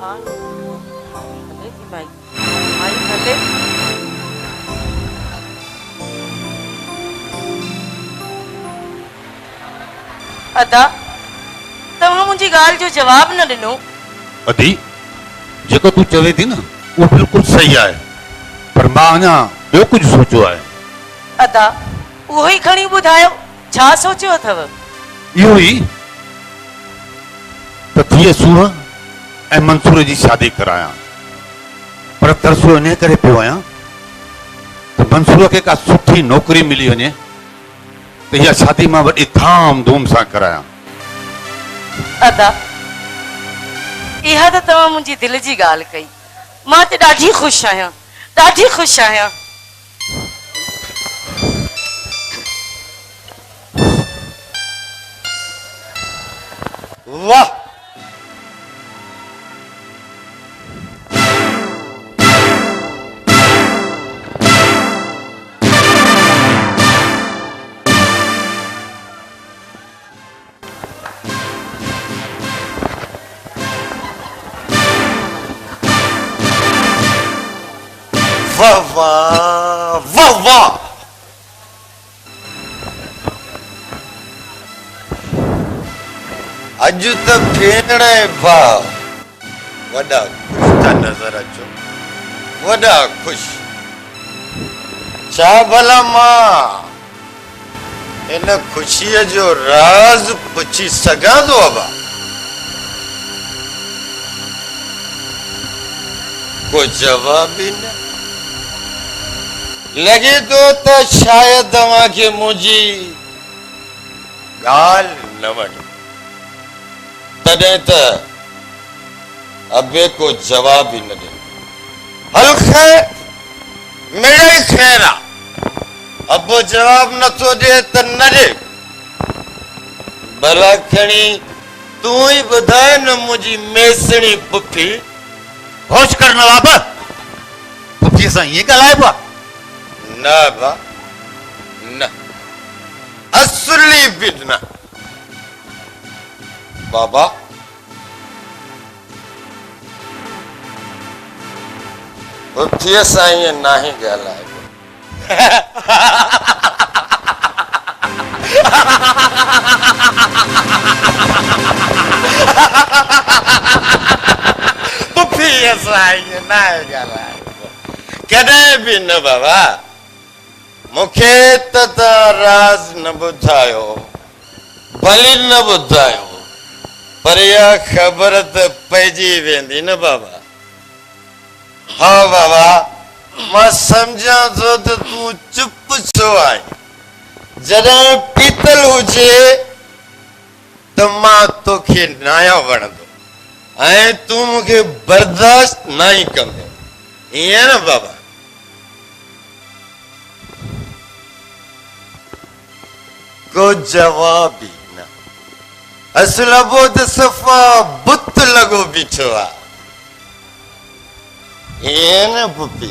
हाँ भले थी भाई भाई भले अदा तव्हां मुंहिंजी ॻाल्हि जो जवाब न ॾिनो। अदी जेको तूं चवे थी न वो बिल्कुल सही है, पर मां अञा ॿियो कुछ सोचो है। अदा उहो ई खणी ॿुधायो, छा सोचियो अथव? इहो ई त धीअ सूह ऐं मंसूर जी शादी करायां, पर तरसो इन करे पियो आहियां त मंसूर खे का सुठी नौकरी मिली वञे त इहा शादी मां वॾी धाम धूम सां करायां। अदा इहा त तव्हां मुंहिंजी दिलि जी ॻाल्हि कई, मां त ॾाढी ख़ुशि आहियां, ॾाढी ख़ुशि आहियां। वाह वाह वाह वाह वाह अज त भेण भाउ वॾा ख़ुशि था नज़र अचो, वॾा ख़ुशि। छा भला मां इन ख़ुशीअ जो राज़ पुछी सघां थो अबा? को जवाब ई न। लॻे थो त शायदि तव्हांखे मुंहिंजी ॻाल्हि न वणे, तॾहिं त अबे को जवाब ई न ॾिनो। हल ख़ैर, मिड़े ई ख़ैर आहे। अबो जवाब नथो ॾे त न ॾे, भला खणी तूं ई ॿुधाए न मुंहिंजी मेसणी पुफी। होश कर नवाब, पुफीअ सां ईअं ॻाल्हाइबो आहे? न बा न, असली बि न। बाबा पुफीअ सां ईअं नाहे ॻाल्हाइबो। पुफीअ सां ईअं नाहे ॻाल्हाइबो, कॾहिं बि न बाबा। मूंखे त राज़ न ॿुधायो, भली न ॿुधायो, पर इहा ख़बर त पइजी वेंदी न बाबा। हा बाबा, मां सम्झां थो त तूं चुप छो आहीं। जॾहिं पीतल हुजे त मां तोखे नाया वणंदो ऐं तूं मूंखे बर्दाश्त न ई कंदो, ईअं न बाबा? को जवाब ई न। असुल अबो त सफ़ा बुत लॻो बीठो आहे, ईअं न पुफी?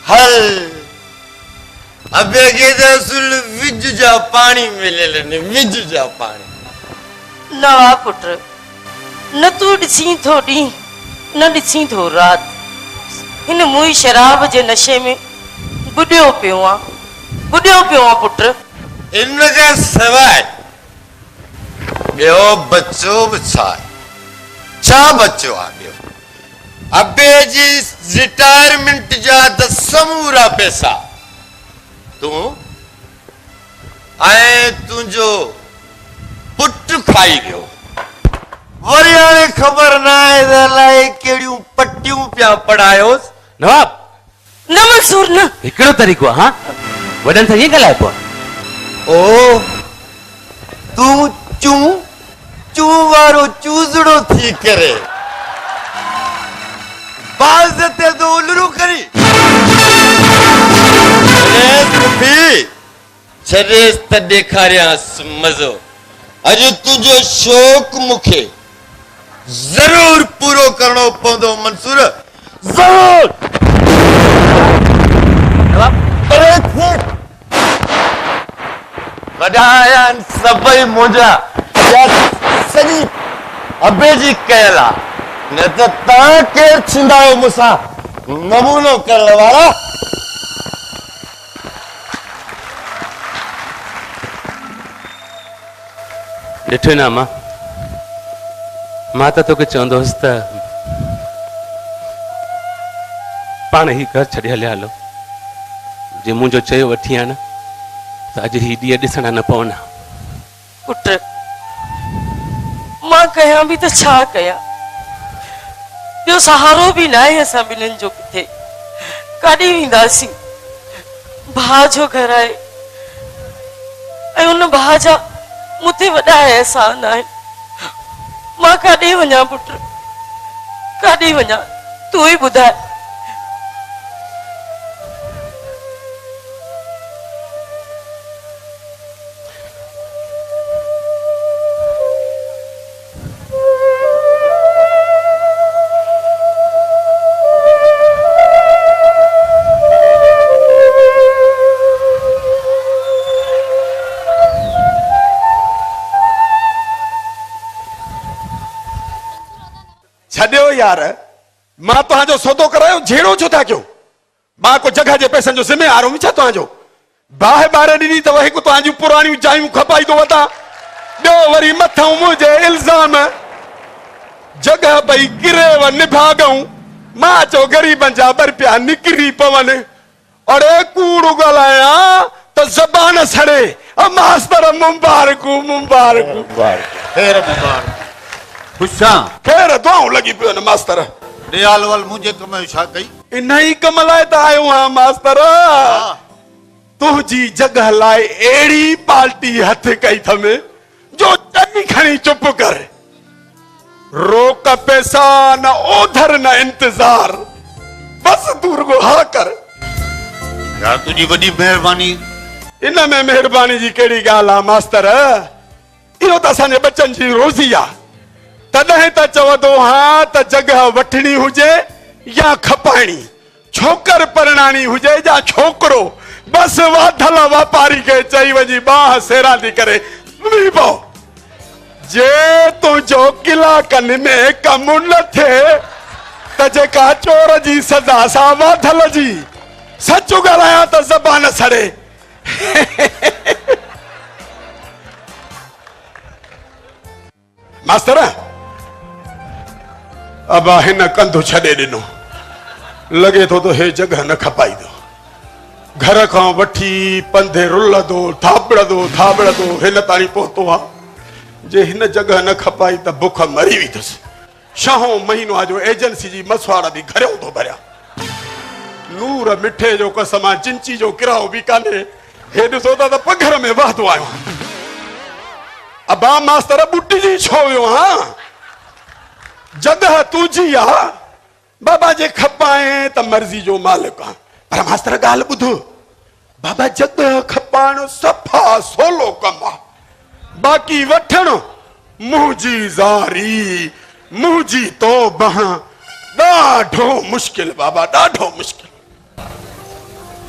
हल अबे खे त असुल विज जा पाणी मिलियल आहिनि, विज जा पाणी। नवा पुट, न तूं ॾिसी थो ॾींहुं, न ॾिसी थो राति, हिन मुई शराब जे नशे में बुॾियो पियो आहे, बुॾियो पियो आहे पुट। इन खां सवाइ ॿियो बचो बि छा आहे? छा बचो आहे ॿियो? अबे जी रिटायरमेंट जा त समूरा पैसा तूं ऐं तुंहिंजो पुट खाई वियो। वरी हाणे ख़बर न आहे त अलाए कहिड़ियूं पटियूं पिया पढ़ायोसि। नवाब न मंसूर न, हिकिड़ो तरीक़ो आहे, हाँ वॾनि सां ईअं ॻाल्हाइबो आहे। ओ तूं चूं चूं वारो चूज़ड़ो थी करे बाज़ ते तो उलरू करी छॾेसि त ॾेखारियांसि मज़ो। अॼु तुंहिंजो शौक़ मूंखे ज़रूर पूरो करणो पवंदो मंसूर, ज़रूर। वॾा आया आहिनि सभई मुंहिंजा, सॼी अबे जी कयल आहे। न त तव्हां केरु थींदा आहियो मूंसां नमूनो करण वारा? ॾिठो न मां त तोखे चवंदोसि त पाण ही घर छॾे हलिया हलो। जे मुंहिंजो चयो वठी आ न त अॼु ही ॾींहं ॾिसण न पवंदा। पुट मां कयां बि त छा कयां? ॿियो सहारो बि न आहे असां ॿिन्हिनि जो। किथे काॾे वेंदासीं? भाउ जो घर आहे ऐं उन भाउ जा मूंते वॾा अहसान आहिनि। मां काॾे वञा पुट? काॾे वञा? तूं ई ॿुधाए। छॾियो यार, मां तव्हांजो सौदो करायो, झेड़ो छो था कयो? मां को जगह जे पैसनि जो ज़िम्मेवार हुउमि छा तव्हांजो? बाहि ॿार ॾिनी त हिकु तव्हांजूं पुराणियूं जायूं खपाई थो वठां, ॿियो वरी मथां मुंहिंजे इल्ज़ाम जगह भई किरेव निभागऊं। मां चयो ग़रीबनि जा ॿ रुपया निकिरी पवनि। अड़े कूड़ ॻाल्हायां त ज़बान सड़े। मास्तर मुबारकू मुबारकू। ख़ैर दुआऊं लॻी पियो न मास्तर। ॾियाल वाल मुंहिंजे कम जो छा कई? इन ई कम लाइ त आयो आहियां मास्तर। तुंहिंजी जगह लाइ अहिड़ी पार्टी हथ कई थमे जो चई खणी चुप कर। रोक पैसा न ओधर न इंतजार, बस तूं रुगो हा कर। यार तुंहिंजी वॾी महिरबानी। इन में महिरबानी जी कहिड़ी ॻाल्हि आहे मास्तर? इहो त असांजे बच्चनि जी रोज़ी आहे। तॾहिं त चवंदो हा त जगह वठणी हुजे या खपाइणी, छोकर परणाणी हुजे या छोकिरो, बस वाधल वापारी खे चई वञी बाह सेरा थी करे सुम्ही पओ। जे तुंहिंजो कलाकनि में कमु न थिए त जेका चोर जी सज़ा सां वाधल जी। सच ॻाल्हायां त ज़बान सड़े। मास्तर अब हिन कंधु छॾे ॾिनो। लॻे थो त हे जगह न खपाईंदो। घर खां वठी पंधे रुलंदो थाबड़ंदो हिन ताईं पहुतो आहे। जे हिन जगह न खपाई त बुख मरी वेंदुसि। छहों महीनो जो एजेंसी जी मसवाड़ बि घरियो थो भरियां। नूर मिठे जो कसम आहे, चिंची जो किराओ बि कान्हे। हे ॾिसो त पघर में वहंदो आहियो। अबा मास्तर ॿुटी जी छो वियो हा? जगह तुंहिंजी आहे, बाबा जे खपाए त मर्ज़ी जो मालिक आहे। पर मास्तर ॻाल्हि ॿुध, बाबा जगह खपाइण सफ़ा सोलो कम आहे। बाक़ी वठण मुंहिंजी ज़ारी मुंहिंजी तौबह ॾाढो मुश्किल बाबा, ॾाढो मुश्किल।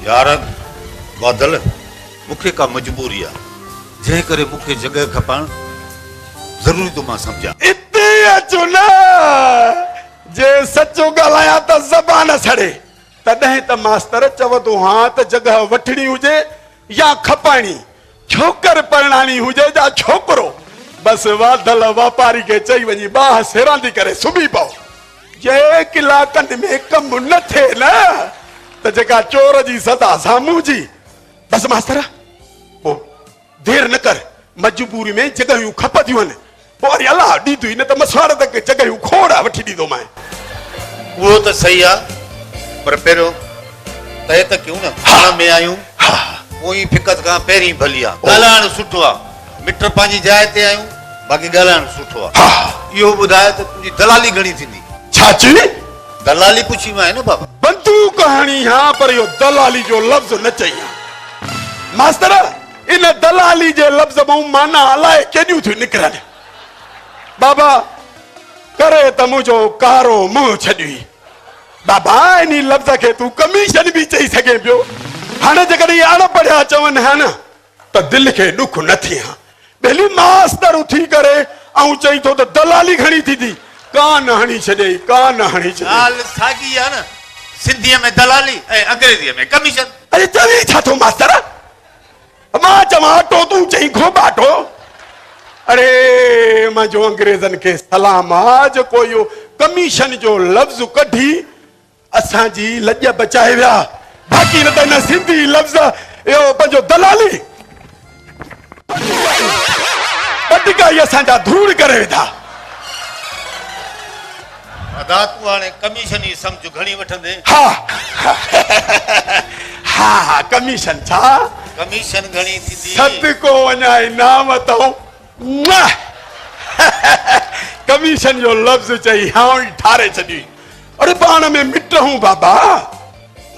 यार बादल, मूंखे का मजबूरी आहे जंहिं करे मूंखे जगह खपाइण ज़रूरी तो मां सम्झां। इते अचो न। जे सचो ॻाल्हायां त ज़बान सड़े। तॾहिं त मास्तर चवंदो हा त जगह वठणी हुजे या खपाइणी, छोकर परणाणी हुजे या छोकिरो, बस वाधल वापारी खे चई वञी बाह सेरांदी करे सुम्ही पओ। जे कलाकनि में कमु न थिए न त जेका चोर जी सदा साम्हूं जी। बस मास्तर पोइ देर न कर। मजबूरी में जगहियूं खपंदियूं आहिनि। पोइ वरी अलाह ॾींदुई न त मसवाड़ तक जगहियूं खोड़ा वठी ॾींदो मां। उहो त सही आहे, पर पहिरियों तय त कयूं न। पाण में आहियूं, पोइ फिकत खां पहिरीं भली आहे। ॻाल्हाइण सुठो आहे, मिट पंहिंजी जाइ ते आहियूं, बाक़ी ॻाल्हाइण सुठो आहे। इहो ॿुधाए त तुंहिंजी दलाली घणी थींदी? छा चई? दलाली पुछी मां न बाबा। बंदूक हणी हा, पर इहो दलाली जो लफ़्ज़ न चई। मास्तर इन दलाली जे लफ़्ज़ मां माना अलाए केॾियूं थियूं निकिरनि। बाबा करे त मुंहिंजो कारो मुंहुं छॾी। बाबा इन लफ़्ज़ खे तूं कमीशन बि चई सघे पियो। हाणे जेकॾहिं अणपढ़िया चवनि हा न त दिलि खे ॾुख न थिए हा। भली मास्तर उथी करे ऐं चई थो त दलाली घणी थींदी। कान हणी छॾे कान हणी छॾे ॻाल्हि साॻी आहे न सिंधीअ में दलाली ऐं अंग्रेजीअ में कमीशन अरे चवी छा थो मास्तर मां चवां अटो तूं चई खो बाटो अरे मुंहिंजो अंग्रेज़नि खे सलाम आहे जेको इहो कमीशन जो लफ़्ज़ कढी असांजी लॼ बचाए विया बाक़ी न त हिन सिंधी लफ़्ज़ इहो पंहिंजो दलाली वधीक ई असांजा धूड़ करे वेठा अदा तूं हाणे कमीशन ई सम्झ घणी वठंदे हा हा हा कमीशन छा कमीशन घणी थींदी सत को वञा इनाम अथऊं कमीशन जो लफ़्ज़ चई हां ठारे छॾी अरे पाण में मिट हूं बाबा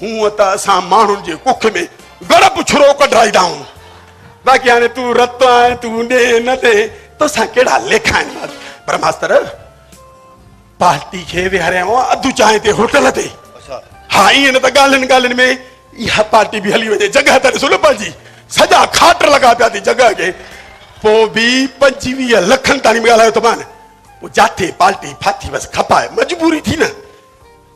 हूं त असां माण्हुनि जे कुख में गड़प छुरो कढाईंदा आहियूं बाक़ी हाणे तूं रत आहे तूं ॾे न ॾे तोसां कहिड़ा लेखा आहिनि पर मास्तर पार्टी खे विहारिया अधु चांहि ते होटल ते हा ईअं न त ॻाल्हियुनि ॻाल्हियुनि में इहा पार्टी बि हली वञे जॻह त ॾिसो न पंहिंजी सॼा खाट लॻा पिया थी जॻह खे पोइ बि 25 लखनि ताईं ॻाल्हायो त मान पोइ जाथे पार्टी फाथी बसि खपाए मजबूरी थी न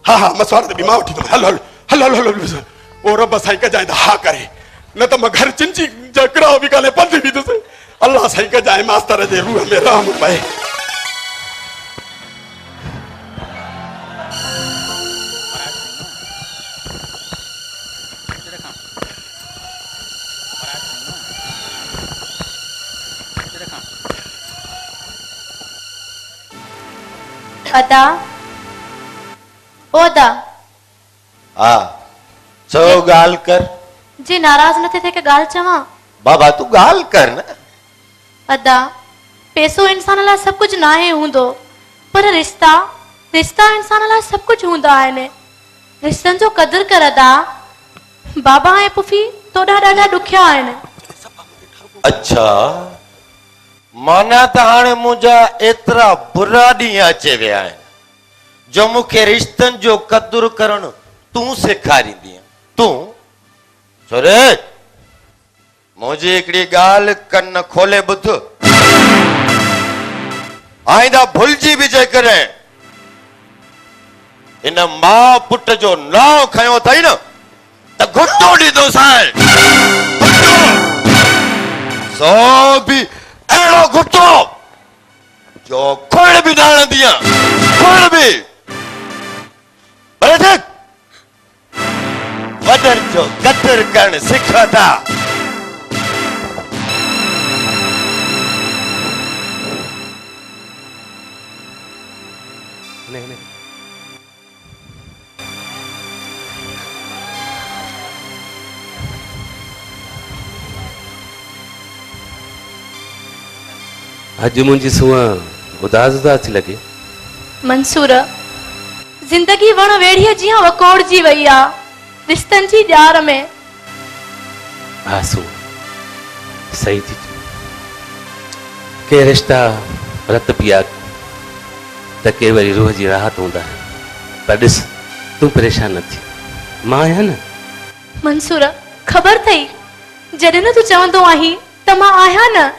हा हा मसवाड़ त बि मां वठी हल हल हल हल हल ओ रब साईं कजाए त हा करे न त मां घर चिंची जकड़ा बि काले पंध बि ॾिस अल्लाह साईं कजाए मास्तर जे रूह में रहम पए अदा ओ अदा हा चो ॻाल्हि कर जी नाराज न थे के गाल चवा बाबा तू ॻाल्हि कर न अदा पैसो इंसान लाइ सब कुछ ना है हूंदो पर रिश्ता रिश्ता इंसान लाइ सब कुछ हूंदा आहिनि रिश्तनि जो कदर कर अदा बाबा ऐं पुफी तोॾा ॾाढा ॾुखिया आहिनि अच्छा माना त हाणे मुंहिंजा एतिरा बुरा ॾींहं अची विया आहिनि जो मूंखे रिश्तनि जो कदुरु करणु तूं सेखारींदी तूं छोरे मुंहिंजी हिकिड़ी ॻाल्हि कन खोले ॿुध आईंदा भुलिजी बि जेकॾहिं इन माउ पुट जो नाव खयो अथई न त घुटो ॾींदोसांइ सो बि अहिड़ो घुटो जो खोड़ बि न हणंदी खोड़ बि भले ठीक वॾनि जो कदुरु करणु सिख था नहीं नहीं अॼु मुंहिंजी सूंहं उदास उदास थी लॻे मंसूर जिंदगी वण वेड़ीअ जीअं वकोड़जी वई आहे रिश्तनि जी ॼार में आसूं सही थी के रिश्ता रत पिया त के वरी रूह जी राहत हूंदा आहिनि पर ॾिस तूं परेशान न थी मां आहियां न मंसूर ख़बर अथई जॾहिं न तूं चवंदो आहीं त मां आहियां न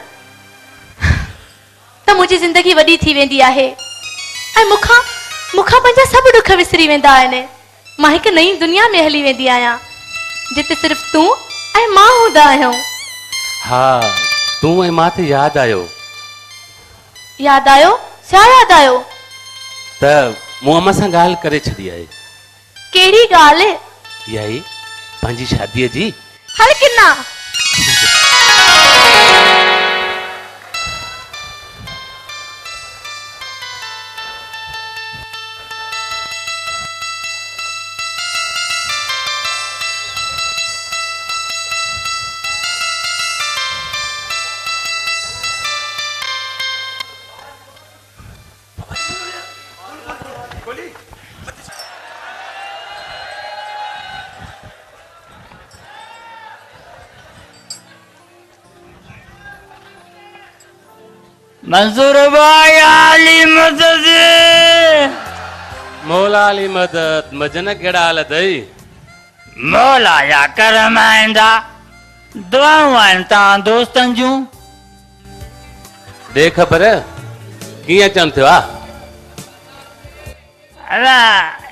त मुंहिंजी ज़िंदगी वॾी थी वेंदी आहे ऐं मूंखां पंहिंजा सभु ॾुख विसरी वेंदा आहिनि मां हिकु नई दुनिया में हली वेंदी आहियां जिते सिर्फ़ तूं ऐं मां हूंदा आहियूं हा तूं ऐं मां ते यादि आयो यादि आयो छा यादि आयो त मूं अम्मा सां ॻाल्हि करे छॾी आहे कहिड़ी ॻाल्हि इहा ई पंहिंजी शादीअ जी हल किना मंसूर भाई आली मदद मौला अली मदद मजन कहिड़ा हाल अथई मौला जा करम आईंदा दुआऊं आहिनि तव्हां दोस्तनि जूं ॾे ख़बर कीअं अचनि थियो आहे अला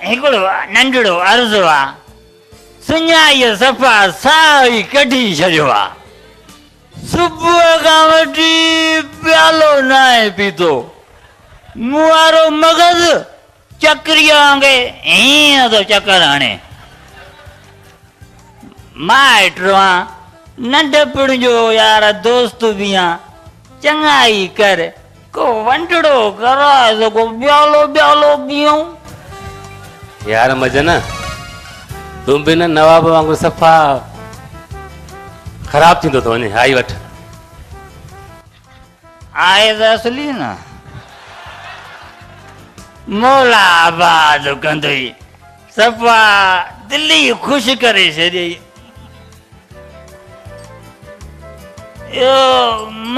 हिकिड़ो नंढड़ो अर्ज़ु आहे सुञाईअ सफ़ा साई कढी छॾियो आहे सुबुह खां वठी प्यालो न आहे पीतो मूं वारो मगज़ चक्रीअ वांगुरु हीअं थो चकर हणे मां हेठिरो आहियां नंढपण जो यार दोस्त बि आहियां चङाई कर को वंडड़ो कराए तो को ब्यालो ब्यालो पियूं यार मजन तुम भी न नवाब वांगुरु सफ़ा ख़राब थींदो थो वञे आई वठ आहे त असली न मौला आबाद कंदई सफ़ा दिली ख़ुशि करे छॾियई यो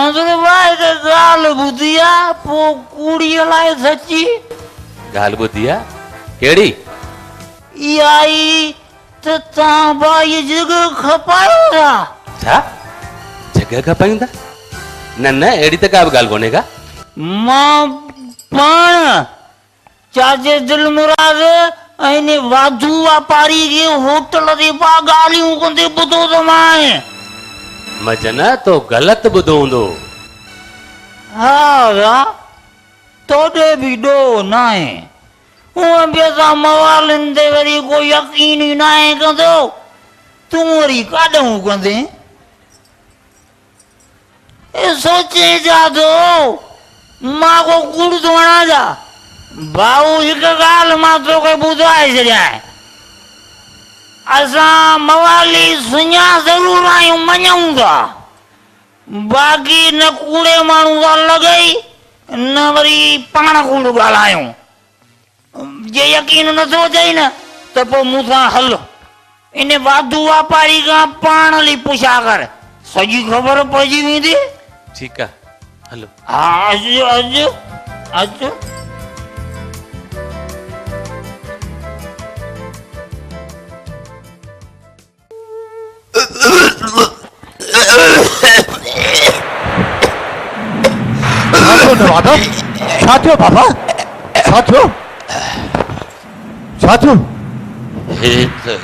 मज़ूर भाई त ॻाल्हि ॿुधी आहे पोइ कूड़ीअ लाइ सची ॻाल्हि ॿुधी आहे कहिड़ी इहा ई त तव्हां भाई जॻह खपायो था छा जॻह खपाईंदा न न अहिड़ी त का बि ॻाल्हि कोन्हे का मां पाण चाचे दिलमुराद ऐं इन वाधू वापारी खे होटल ते पा ॻाल्हियूं कंदे ॿुधो त मां मजन तो ग़लति ॿुधो हूंदो हा तोॾे बि ॾोह न आहे हूअं बि असां मवालनि ते वरी कोई यकीन ई न आहे कंदो तूं वरी काॾूं कंदे सोचे जा थो मां को कूड़ थो हणां जा भाऊ हिकु ॻाल्हि मां तोखे ॿुधाए छॾियां असां मवाली सुञा ज़रूरु आहियूं मञूं था बाक़ी न कूड़े माण्हू सां लॻई न वरी पाण कूड़ ॻाल्हायूं जे यकीन नथो अचई न त पोइ मूंसां हल इन वाधू वापारी खां पाण हली पुछा कर सॼी ख़बर पइजी वेंदी ठीकु आहे हलो हा अचो अचो अचो छा थियो बाबा छा थियो हे त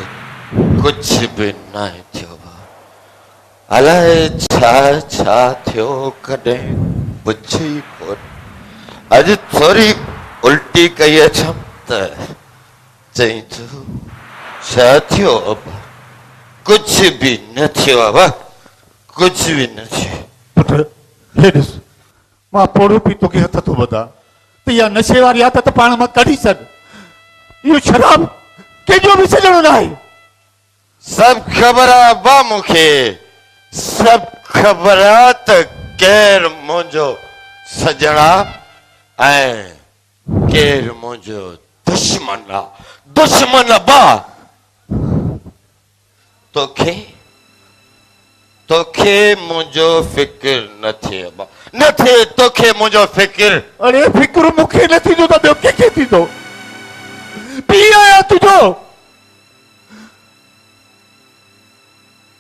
कुझु बि न थियो अलाए छा छा थियो कॾहिं पुछी कोन अॼु थोरी उल्टी कई अचम त चई थो छा थियो अबा कुझु बि न थियो अबा कुझु बि न थियो पुट हे ॾिस मां पोड़ो पी तोखे हथ थो ॿधा त इहा नशे वारी आदत पाण मां कढी छॾ इहो शराब कंहिंजो बि छॾणो न आहे सभु ख़बर आहे बा मूंखे सभु ख़बर आहे त केरु मुंहिंजो सजणा ऐं केरु मुंहिंजो दुश्मन आहे दुश्मन बा तोखे तोखे मुंहिंजो फिक्र न थिए बा न थिए तोखे मुंहिंजो फिक्र अरे फिक्र मूंखे न थींदो त ॿियो कंहिंखे थींदो पी आया तुंहिंजो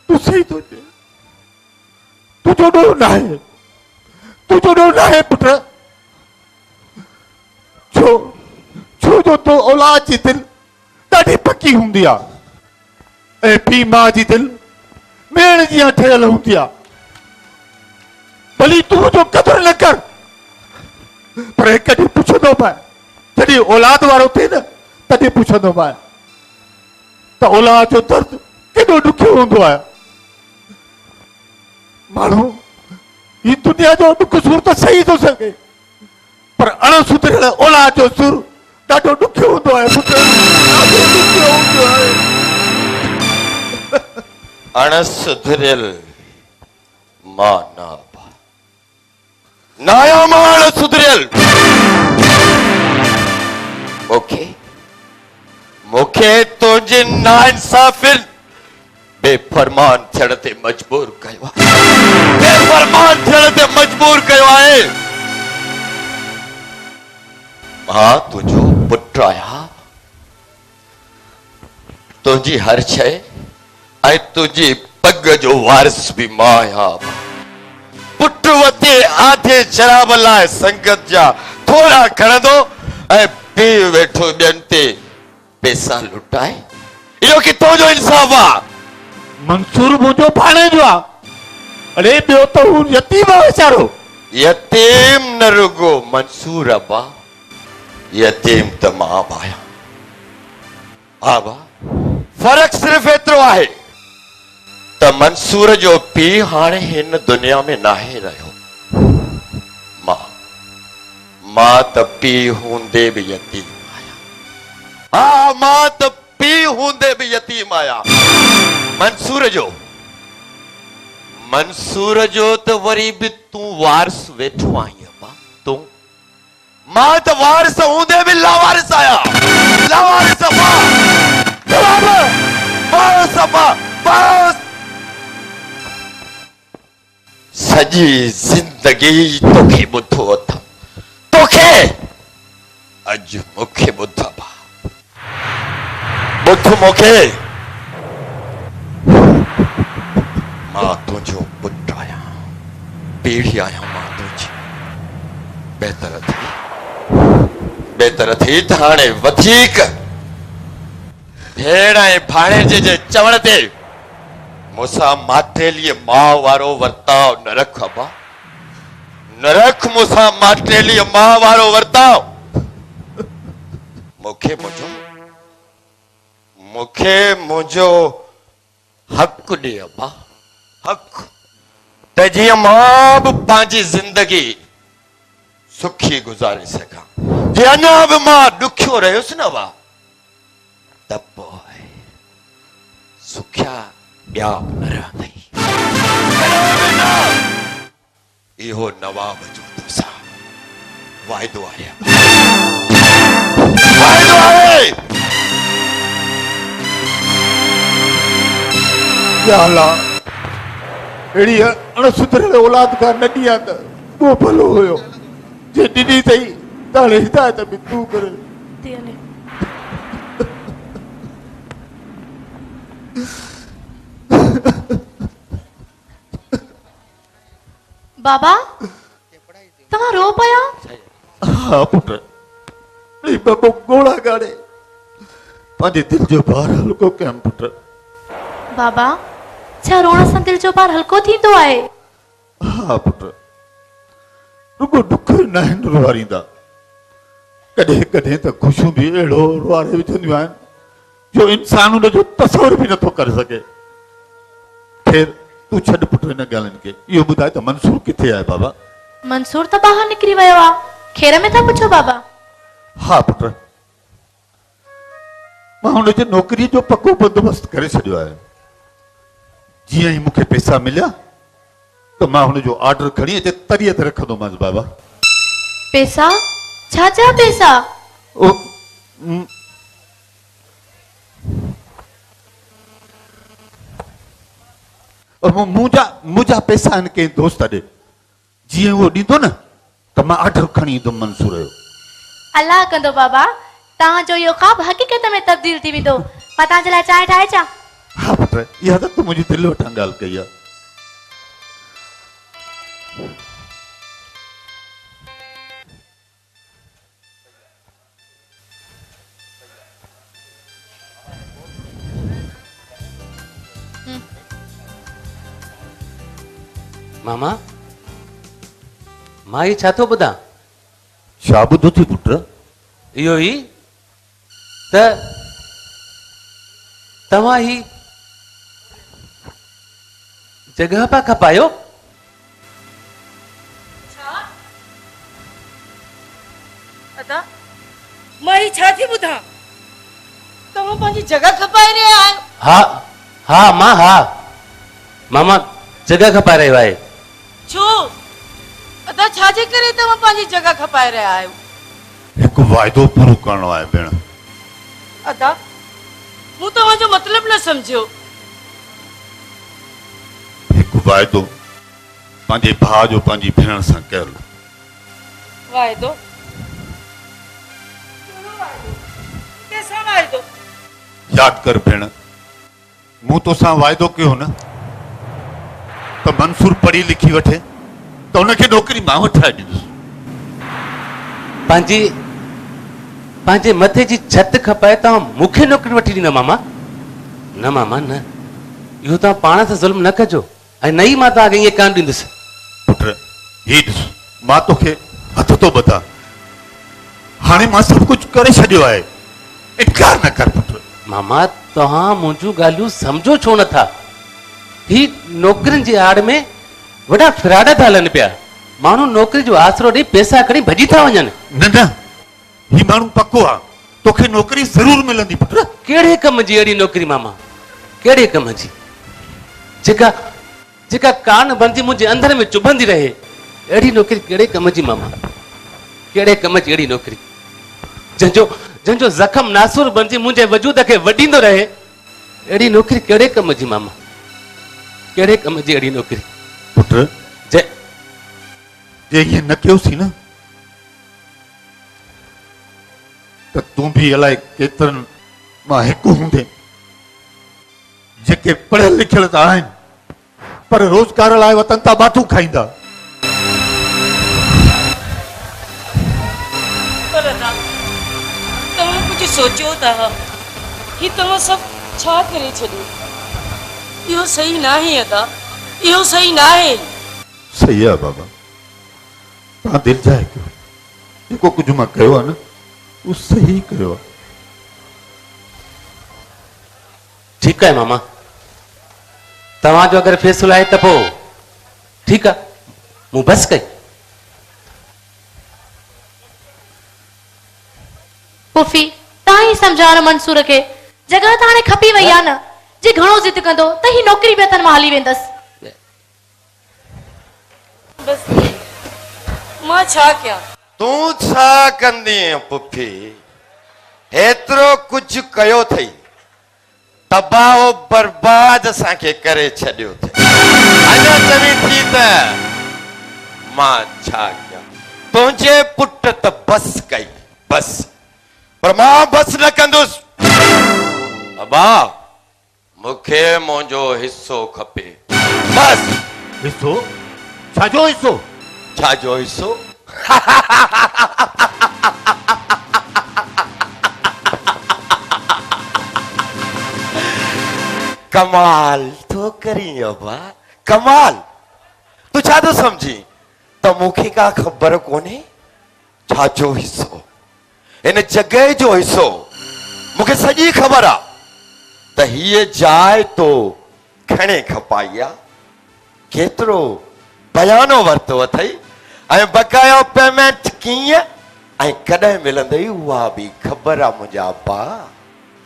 तूं सही थो चए तुंहिंजो ॾोह न आहे तुंहिंजो ॾोह न आहे पुट छो जो तो औलाद जी दिलि ॾाढी पकी हूंदी आहे ऐं पीउ माउ जी दिलि मेण जीअं ठहियल हूंदी आहे भली तूं जो क़दुरु न कर पर कॾहिं पुछंदो पाए जॾहिं औलाद वारो थिए न तॾहिं पुछंदो पाए त औलाद जो दर्द केॾो ॾुखियो हूंदो आहे माण्हू ही दुनिया जो ॾुख सुर त सही थो सघे पर अण सुधरियल औलाद जो सुर ॾाढो ॾुखियो हूंदो आहे पुट ॾाढो ॾुखियो हूंदो आहे अणसुधरियल मां नाया मां अणसुधरियल मूंखे तुंहिंजे नाइंसाफ़िन बेफ़रमान थियण ते मजबूर कयो आहे बेफ़रमान थियण ते मजबूर कयो आहे मां तुंहिंजो पुटु आहियां तुंहिंजी हर शइ ऐं तुंहिंजी पग जो वारिस बि मां आहियां पुट वते आधे शराब लाइ संगत जा थोरा खणंदो ऐं पीउ वेठो ॿियनि ते पैसा लुटाए, इहो किथां जो इंसाफ़ आहे? मंसूर मुंहिंजो भाणे जो आहे। अरे ॿियो त हू यतीम आहे वीचारो। यतीम न रुगो मंसूर अबा, यतीम त मां बि आहियां। आबा, फर्क़ सिर्फ़ एतिरो आहे त मंसूर जो पीउ हाणे हिन दुनिया में नाहे रहियो। मां त पीउ हूंदे बि यतीम आहियां। हा, मां त पीउ हूंदे बि यतीम आहियां। मंसूर जो त वरी बि तूं वारिस वेठो आहीं अबा। तूं, मां त वारिस हूंदे बि लावारिस आहियां। लावारिस अबा, वारिस अबा, वारिस। सॼी ज़िंदगी तोखे ॿुधो अथमि, तोखे अॼु मूंखे ॿुध अबा। ॿुध मूंखे, मां तुंहिंजो पुटु आहियां, पीढ़ी आहियां मां तुंहिंजी। बहितर थी त हाणे वधीक भेण ऐं भाणेजे जे चवण ते मूंसां माटेलीअ माउ वारो वर्ताव न रख अबा। न रख मूंसां माटेलीअ माउ वारो वर्ताव। मूंखे मुंहिंजो हक़ ॾे अबा, हक़, त जीअं मां बि पंहिंजी ज़िंदगी सुखी गुज़ारे सघां। जे अञा बि मां ॾुखियो रहियुसि न वा, त पोइ सुखिया ॿिया बि न रहंदई। इहो नवाब जो तोसां वाइदो आहे। वाइदो आहे। या अल्लाह, अहिड़ी अणसुधरियल औलाद खां न ॾियां त पोइ भलो हुयो। जे ॾिनी अथई त हाणे हिदायत बि तूं कर। बाबा, तव्हां रो पिया? हा पुट, बबो गोड़ा गाड़े पंहिंजे दिल जो भार हल्को कयमि पुट। बाबा, छा रोण सां दिल जो भार हल्को थींदो आहे? हा पुट, रुगो दुख न आहिनि रुआरींदा, कॾहिं कॾहिं त ख़ुशियूं बि अहिड़ो रुआरे विझंदियूं आहिनि जो इंसान हुनजो तसवुर बि नथो करे सघे। ख़ैर, तूं छॾ पुट हिन ॻाल्हियुनि खे। इहो ॿुधाए त मंसूर किथे आहे बाबा? मंसूर त ॿाहिरि निकिरी वियो आहे। खेर में था पुछो बाबा? हा पुट, मां हुनजे नौकरीअ जो पको बंदोबस्त करे छॾियो आहे। जीअं ई मूंखे पैसा मिलिया त मां हुनजो ऑर्डर खणी अचे तरीअ ते रखंदोमांसि बाबा। पैसा? छा पैसा? मुंहिंजा पैसा आहिनि कंहिं दोस्त ॾे। जीअं उहो ॾींदो न त मां ऑर्डर खणी ईंदुमि मंसूर जो। अल्लाह कंदो बाबा, तव्हांजो इहो ख्वाब हक़ीक़त में तब्दील थी वेंदो। मां तव्हांजे लाइ चांहि ठाहे अचां? हा पुट, इहा त तूं मुंहिंजी दिलि वटां ॻाल्हि कई आहे। मामा, मां ही छा थो ॿुधां? छा ॿुधो थी पुट? इहो ई त तव्हां ही जगह पा खपायो? अदा, मां ही छा थी ॿुधां? तव्हां पंहिंजी जगह खपाए रहिया आहियो? हा हा मां, हा मामा जगह खपाए रहियो आहे। छो अदा, छाजे करे तव्हां पंहिंजी जगह खपाए रहिया आहियो? हिकु वाइदो पूरो करणो आहे भेण। अदा, मूं तव्हांजो मतिलबु न सम्झियो। हिकु वाइदो पंहिंजे भाउ जो पंहिंजी भेण सां कयल। वाइदो? कैसा वाइदो? यादि कर भेण, मूं तोसां वाइदो कयो न त मंसूर पढ़ी लिखी वठे त हुनखे नौकरी मां वठाए ॾींदुसि। पंहिंजे मथे जी छत खपाए तव्हां मूंखे नौकरी वठी ॾींदा मामा? न मामा न, इहो तव्हां पाण सां ज़ुल्म न कजो ऐं नई मां तव्हांखे ईअं कान ॾींदुसि। पुट ही ॾिस, मां तोखे हथ थो ॿधा, हाणे मां सभु कुझु करे छॾियो आहे, इनकार न कर पुट। मामा तव्हां मुंहिंजूं ॻाल्हियूं सम्झो छो नथा? ही नौकरियुनि जी आड़ में वॾा फ्रॉड था हलनि पिया। माण्हू नौकरी जो आसरो ॾेई पैसा खणी भॼी था वञनि। न न, ही माण्हू पको आहे, तोखे नौकरी ज़रूर मिलंदी पुट। कहिड़े कम जी अहिड़ी नौकरी मामा? कहिड़े कम जी? जेका कान बंदी मुंहिंजे अंदर में चुभंदी रहे, अहिड़ी नौकरी कहिड़े कम जी मामा? कहिड़े कम जी अहिड़ी नौकरी जंहिंजो ज़ख़्म नासूर बणिजी मुंहिंजे वजूद खे वॾींदो रहे, अहिड़ी नौकरी कहिड़े कम जी मामा? कहिड़े कम जी अहिड़ी नौकरी? पुट जे ईअं न कयोसीं न त तूं बि अलाए केतिरनि मां हिकु हूंदे जेके पढ़ियल लिखियल त आहिनि पर रोज़गार लाइ वतन तां बातूं खाईंदा। पर अदा तव्हां कुझु सोचियो था? ही तव्हां सभु छा करे छॾियो? इहो सही न आहे अदा, इहो सही न आहे। सही आहे बाबा, तव्हां दिलि जाए कयो, जेको कुझु मां कयो आहे न उहो सही कयो आहे। ठीकु आहे मामा, तव्हांजो अगरि फ़ैसिलो आहे त पोइ ठीकु आहे, मूं बसि कई। पुफी तव्हां ई सम्झायो मंसूर खे, जॻह त हाणे खपी वई आहे न। जे घणो ज़िद कंदो त ही नौकरी बि हथनि मां हली वेंदसि। बस मां छा कयां? तूं छा कंदी पुफी? हेतिरो कुझु कयो अथई, तबाह बर्बाद असांखे करे छॾियो अथई। अञा चवी थी त मां छा कयां? तुंहिंजे पुट त बस कई बस, पर मां बस न कंदुसि। अबा मूंखे मुंहिंजो हिसो खपे बस। हिसो? छाजो हिसो? छाजो हिसो? कमाल तो करी अबा, कमाल। तू छा तो समझी त मूंखे का ख़बर कोन्हे छाजो हिसो? इन जॻह जो हिसो मूंखे सॼी ख़बर आहे त हीअ जाइ तो खणे खपाई आहे, केतिरो बयानो वरितो अथई ऐं बकाया पेमेंट कीअं ऐं कॾहिं मिलंदई उहा बि ख़बर आहे मुंहिंजा अब्बा,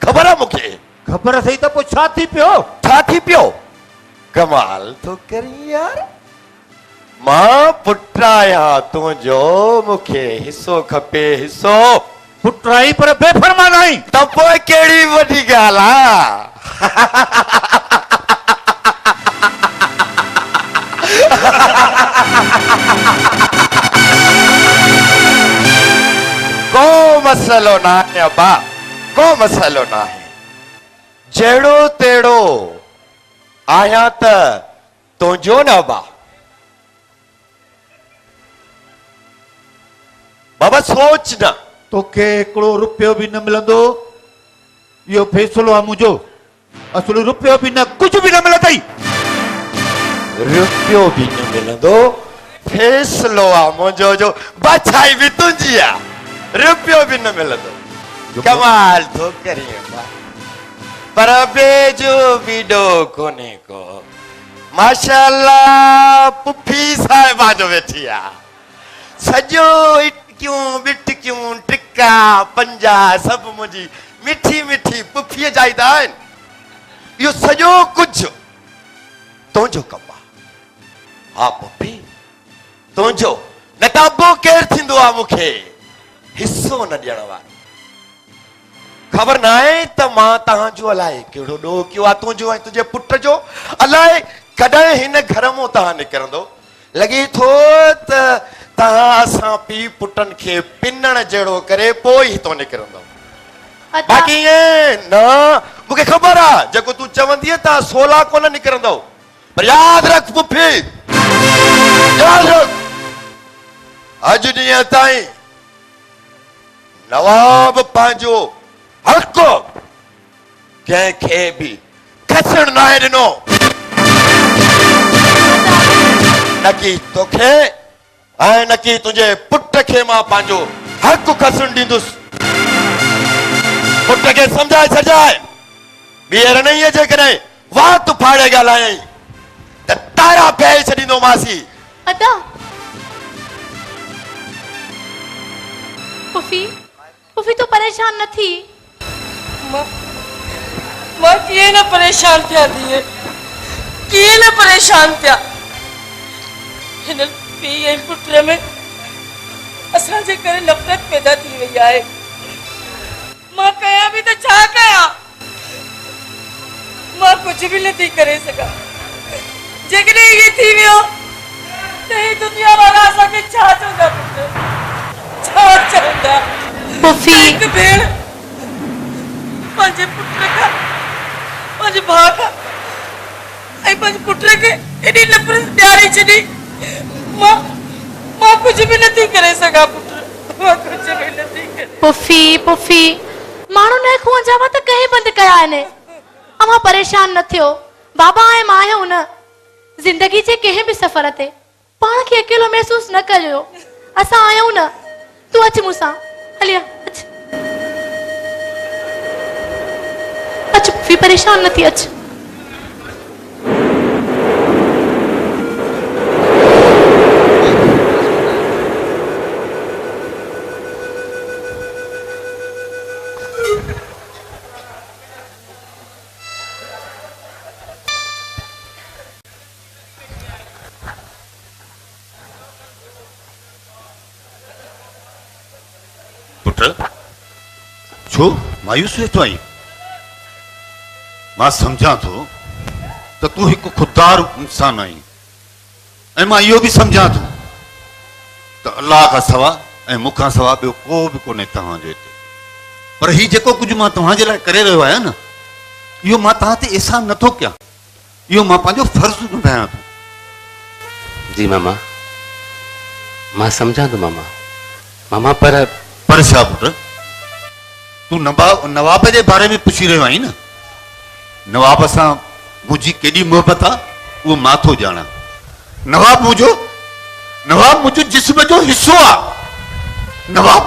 ख़बर आहे मूंखे। ख़बर अथई त पोइ छा थी पियो? छा थी पियो? कमाल तो करी यार, मां पुट आहियां तुंहिंजो, मूंखे हिसो खपे हिसो। पुट आई पर बेफरमान आई त पोइ कहिड़ी वॾी ॻाल्हि आहे? को मसइलो न आहे अबा, को मसइलो न आहे। जहिड़ो तहिड़ो आहियां त तुंहिंजो न अबा। बाबा सोच न, तोखे हिकिड़ो रुपयो बि न मिलंदो, इहो फ़ैसिलो आहे मुंहिंजो। असुल रुपयो बि न, कुझु बि न मिलंदई। रुपयो बि न मिलंदो, फ़ैसिलो आहे मुंहिंजो जो बाछाई बि तुंहिंजी आहे, रुपयो बि न मिलंदो। कमाल तो करी पर बेजो बीडो कोने को। माशाअल्लाह पुफी साहिबा जो वेठी आहे, सॼो इटकियूं बिटकियूं टिका पंजा सभु मुंहिंजी मिठी मिठी पुफीअ जा ई त आहिनि। इहो सॼो कुझु तुंहिंजो कमु आहे। हा पुफी तुंहिंजो, न त अबो केरु थींदो आहे मूंखे हिसो न ॾियण वारो। ख़बर न आहे त मां तव्हांजो अलाए कहिड़ो ॾोह कयो आहे तुंहिंजो ऐं तुंहिंजे पुट जो। अलाए कॾहिं हिन घर मां तव्हां निकिरंदो, लॻे थो त तव्हां असां पीउ पुटनि खे पिनण जहिड़ो करे पोइ ई तो निकिरंदो। बाक़ी ईअं न, मूंखे ख़बर आहे जेको तूं चवंदीअ त सोला कोन निकिरंदो, पर यादि रख पुफी, यादि रख, अॼु ॾींहं ताईं नवाब पंहिंजो हक़ कंहिंखे बि खसण न आहे ॾिनो, न की तोखे ऐं न की तुंहिंजे पुट खे मां पंहिंजो हक़ खसण ॾींदुसि। पुट खे सम्झाए छॾजाए, ॿीहर न इहे जेकॾहिं वात फाड़े ॻाल्हायई त तारा पए छॾींदोमांसी। अदा पुफी पुफी तूं परेशान न थी। मां कीअं न परेशान थिया धीअ, कीअं न परेशान थिया। हिन पीउ ऐं पुट में असांजे करे नफ़रत पैदा थी वई आहे। मां कयां बि त छा कयां? मां कुझु बि न थी करे सघां। जेकॾहिं इहे थी वियो त ही दुनिया वारा असांखे छा चवंदा? छा चवंदा? पुफी हिकु भेण पंहिंजे पुट खां, पंहिंजे भाउ खां ऐं पंहिंजे पुट खे एॾी नफ़रत ॾियारी छॾी। मां कुझु बि नथी करे सघां पुट, मां कुझु बि नथी करे। पुफी पुफी माण्हू न खूह जा त कहीं बंदि कया आहिनि। अवां परेशान न थियो, बाबा ऐं मां आहियूं न। ज़िंदगी जे कंहिं बि सफ़र ते पाण खे अकेलो महसूस न करियो, असां आहियूं न। तूं अच मूंसां, हलिया अच अच पुफी, परेशान न थी, अच। छो मायूस वेठो आहीं? मां सम्झां थो त तूं हिकु ख़ुददार इंसान आहीं, ऐं मां इहो बि सम्झां थो त अलाह खां सवा ऐं मूंखां सवा ॿियो को बि कोन्हे तव्हांजे हिते। पर हीउ जेको कुझु मां तव्हांजे लाइ करे रहियो आहियां न, इहो मां तव्हां ते एहसान नथो कयां, इहो मां पंहिंजो फर्ज़ निभायां थो। जी मामा, मां सम्झां थो मामा, पर छा पुट? तूं नवाब जे बारे में पुछी रहियो आहीं न? नवाब सां मुंहिंजी केॾी मोहबत आहे उहो मां थो ॼाणां। नवाब मुंहिंजो जिस्म जो हिसो आहे। नवाब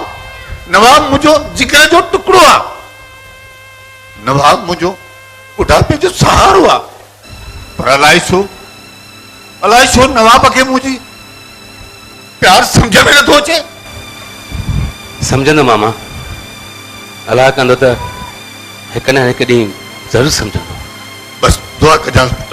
मुंहिंजो जिगर जो टुकड़ो आहे। नवाब मुंहिंजो बुढ़ापे जो सहारो आहे। पर अलाए छो नवाब खे मुंहिंजी प्यार सम्झ में नथो अचे। सम्झंदो मामा, अलाह कंदो त हिकु न हिकु ॾींहुं ज़रूरु सम्झंदो। बस दुआ कजांइ पुट।